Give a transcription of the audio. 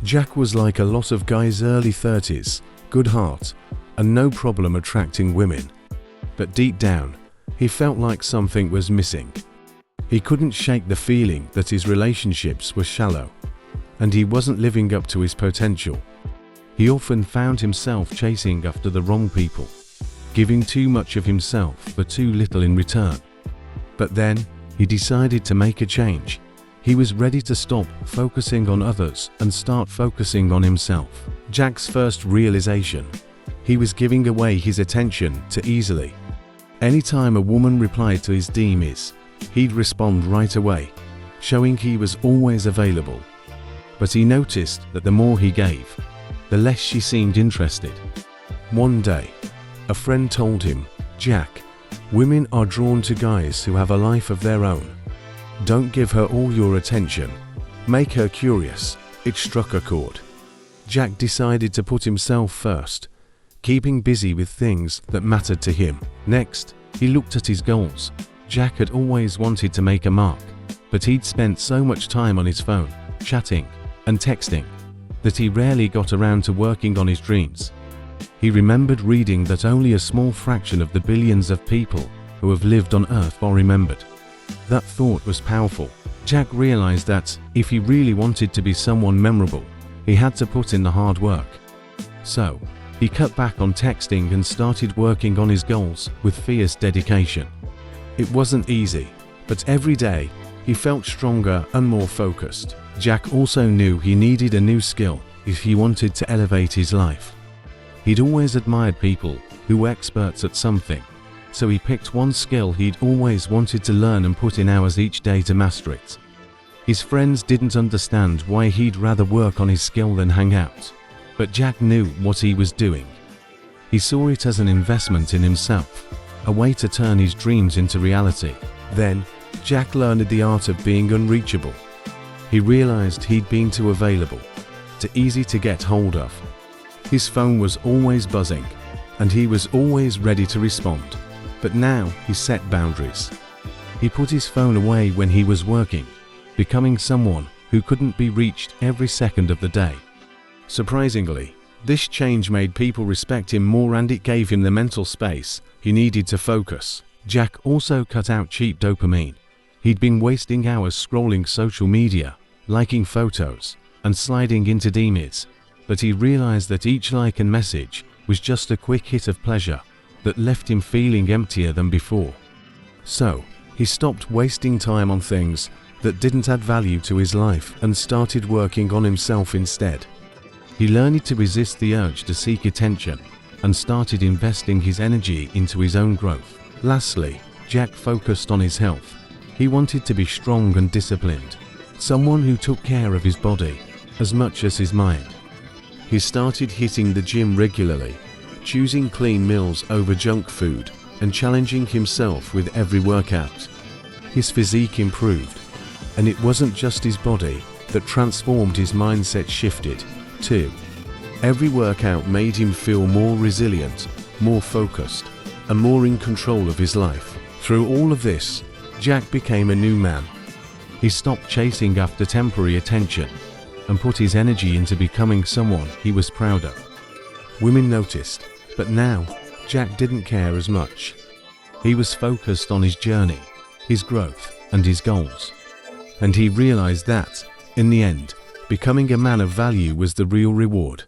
Jack was like a lot of guys early 30s, good heart, and no problem attracting women. But deep down, he felt like something was missing. He couldn't shake the feeling that his relationships were shallow, and he wasn't living up to his potential. He often found himself chasing after the wrong people, giving too much of himself for too little in return. But then, he decided to make a change. He was ready to stop focusing on others and start focusing on himself. Jack's first realization: he was giving away his attention too easily. Anytime a woman replied to his DMs, he'd respond right away, showing he was always available. But he noticed that the more he gave, the less she seemed interested. One day, a friend told him, "Jack, women are drawn to guys who have a life of their own. Don't give her all your attention. Make her curious." It struck a chord. Jack decided to put himself first, keeping busy with things that mattered to him. Next, he looked at his goals. Jack had always wanted to make a mark, but he'd spent so much time on his phone, chatting and texting, that he rarely got around to working on his dreams. He remembered reading that only a small fraction of the billions of people who have lived on Earth are remembered. That thought was powerful. Jack realized that, if he really wanted to be someone memorable, he had to put in the hard work. So, he cut back on texting and started working on his goals with fierce dedication. It wasn't easy, but every day, he felt stronger and more focused. Jack also knew he needed a new skill if he wanted to elevate his life. He'd always admired people who were experts at something, so he picked one skill he'd always wanted to learn and put in hours each day to master it. His friends didn't understand why he'd rather work on his skill than hang out, but Jack knew what he was doing. He saw it as an investment in himself, a way to turn his dreams into reality. Then, Jack learned the art of being unreachable. He realized he'd been too available, too easy to get hold of. His phone was always buzzing, and he was always ready to respond. But now he set boundaries. He put his phone away when he was working, becoming someone who couldn't be reached every second of the day. Surprisingly, this change made people respect him more, and it gave him the mental space he needed to focus. Jack also cut out cheap dopamine. He'd been wasting hours scrolling social media, liking photos, and sliding into DMs, but he realized that each like and message was just a quick hit of pleasure that left him feeling emptier than before. So, he stopped wasting time on things that didn't add value to his life and started working on himself instead. He learned to resist the urge to seek attention and started investing his energy into his own growth. Lastly, Jack focused on his health. He wanted to be strong and disciplined, someone who took care of his body as much as his mind. He started hitting the gym regularly, choosing clean meals over junk food, and challenging himself with every workout. His physique improved, and it wasn't just his body that transformed. His mindset shifted, too. Every workout made him feel more resilient, more focused, and more in control of his life. Through all of this, Jack became a new man. He stopped chasing after temporary attention and put his energy into becoming someone he was proud of. Women noticed, but now Jack didn't care as much. He was focused on his journey, his growth, and his goals. And he realized that, in the end, becoming a man of value was the real reward.